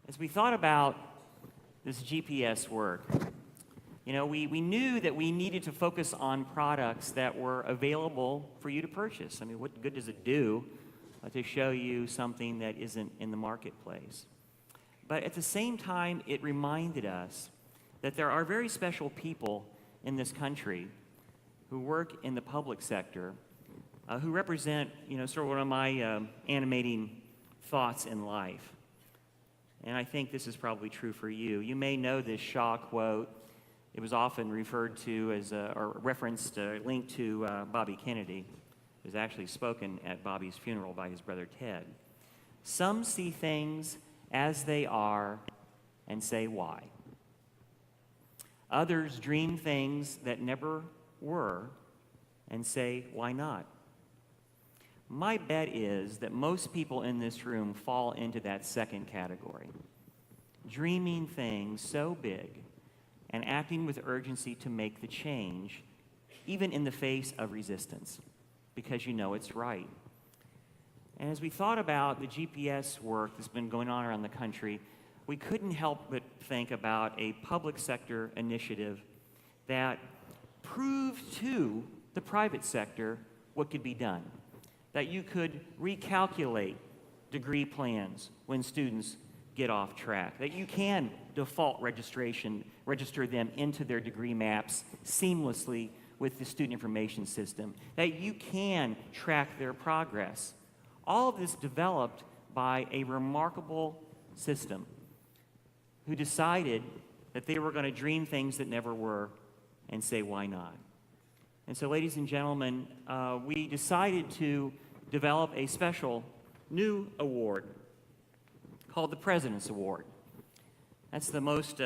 As we thought about this GPS work, we knew that we needed to focus on products that were available for you to purchase. I mean, what good does it do to show you something that isn't in the marketplace? But at the same time, it reminded us that there are very special people in this country who work in the public sector who represent, sort of one of my animating thoughts in life. And I think this is probably true for you. You may know this Shaw quote. It was often referred to as, or referenced, linked to Bobby Kennedy. It was actually spoken at Bobby's funeral by his brother Ted. Some see things as they are and say why. Others dream things that never were and say why not. My bet is that most people in this room fall into that second category, dreaming things so big and acting with urgency to make the change, even in the face of resistance, because you know it's right. And as we thought about the GPS work that's been going on around the country, we couldn't help but think about a public sector initiative that proved to the private sector what could be done. That you could recalculate degree plans when students get off track. That you can default register them into their degree maps seamlessly with the student information system. That you can track their progress. All of this developed by a remarkable system who decided that they were going to dream things that never were and say, why not? And so, ladies and gentlemen, we decided to develop a special new award called the President's Award. That's the most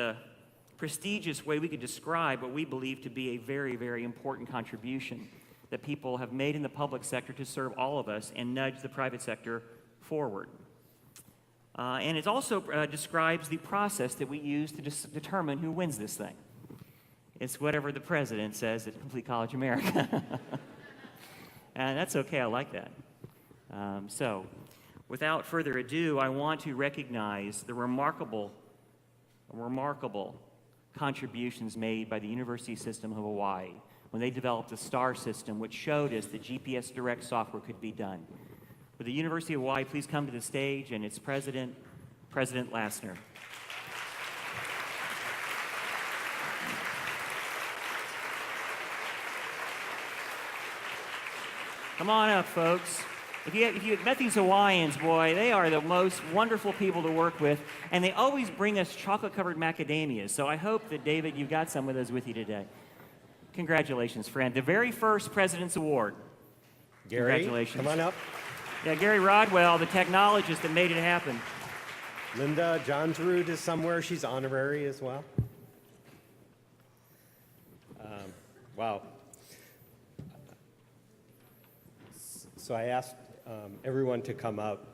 prestigious way we could describe what we believe to be a very, very important contribution that people have made in the public sector to serve all of us and nudge the private sector forward. And it also describes the process that we use to determine who wins this thing. It's whatever the president says at Complete College America. And that's okay, I like that. So, without further ado, I want to recognize the remarkable contributions made by the University System of Hawaii when they developed the STAR system, which showed us that GPS Direct software could be done. Would the University of Hawaii please come to the stage and its president, President Lassner. Come on up, folks. If you met these Hawaiians, boy, they are the most wonderful people to work with, and they always bring us chocolate-covered macadamias. So I hope that, David, you've got some of those with you today. Congratulations, friend. The very first President's Award. Gary, congratulations. Come on up. Yeah, Gary Rodwell, the technologist that made it happen. Linda Johnsrud is somewhere. She's honorary as well. Wow. So I asked everyone to come up.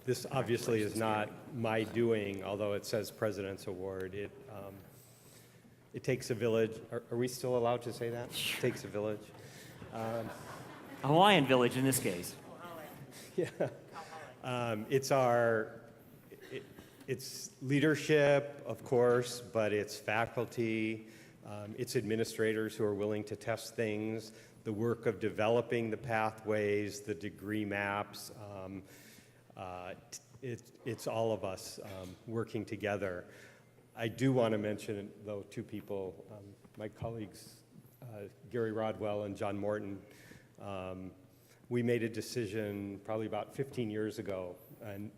This obviously is not my doing, although it says President's Award. It takes a village. Are we still allowed to say that? It takes a village. A Hawaiian village in this case. Yeah. It's leadership, of course, but it's faculty, it's administrators who are willing to test things, the work of developing the pathways, the degree maps. It's all of us working together. I do want to mention, though, two people, my colleagues, Gary Rodwell and John Morton. We made a decision probably about 15 years ago,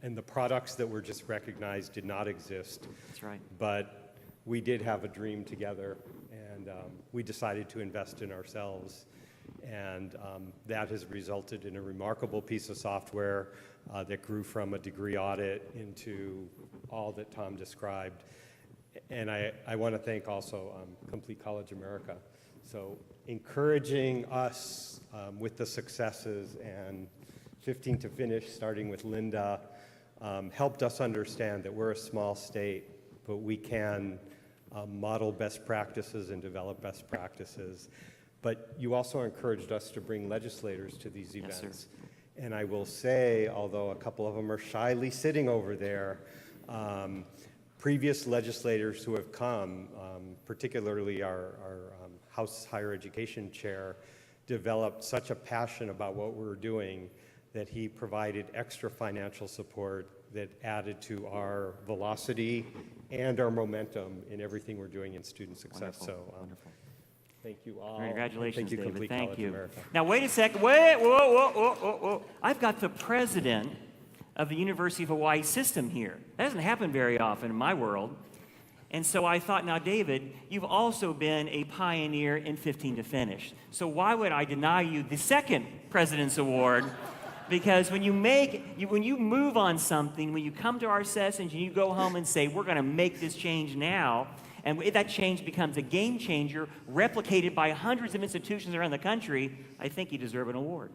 and the products that were just recognized did not exist. That's right. But we did have a dream together, and we decided to invest in ourselves. And that has resulted in a remarkable piece of software that grew from a degree audit into all that Tom described. And I want to thank also Complete College America. So encouraging us with the successes, and 15 to finish, starting with Linda, helped us understand that we're a small state, but we can model best practices and develop best practices. But you also encouraged us to bring legislators to these events. Yes, sir. And I will say, although a couple of them are shyly sitting over there, Previous legislators who have come, particularly our House Higher Education Chair, developed such a passion about what we were doing that he provided extra financial support that added to our velocity and our momentum in everything we're doing in student success. Wonderful, So wonderful. thank you all. Congratulations, Thank you, David. Complete Thank College you. America. Now, wait a second. Wait, whoa. I've got the president of the University of Hawai'i System here. That doesn't happen very often in my world. And so I thought, now, David, you've also been a pioneer in 15 to finish. So why would I deny you the second President's Award? Because when you move on something, when you come to our sessions and you go home and say, we're going to make this change now, and that change becomes a game changer, replicated by hundreds of institutions around the country, I think you deserve an award.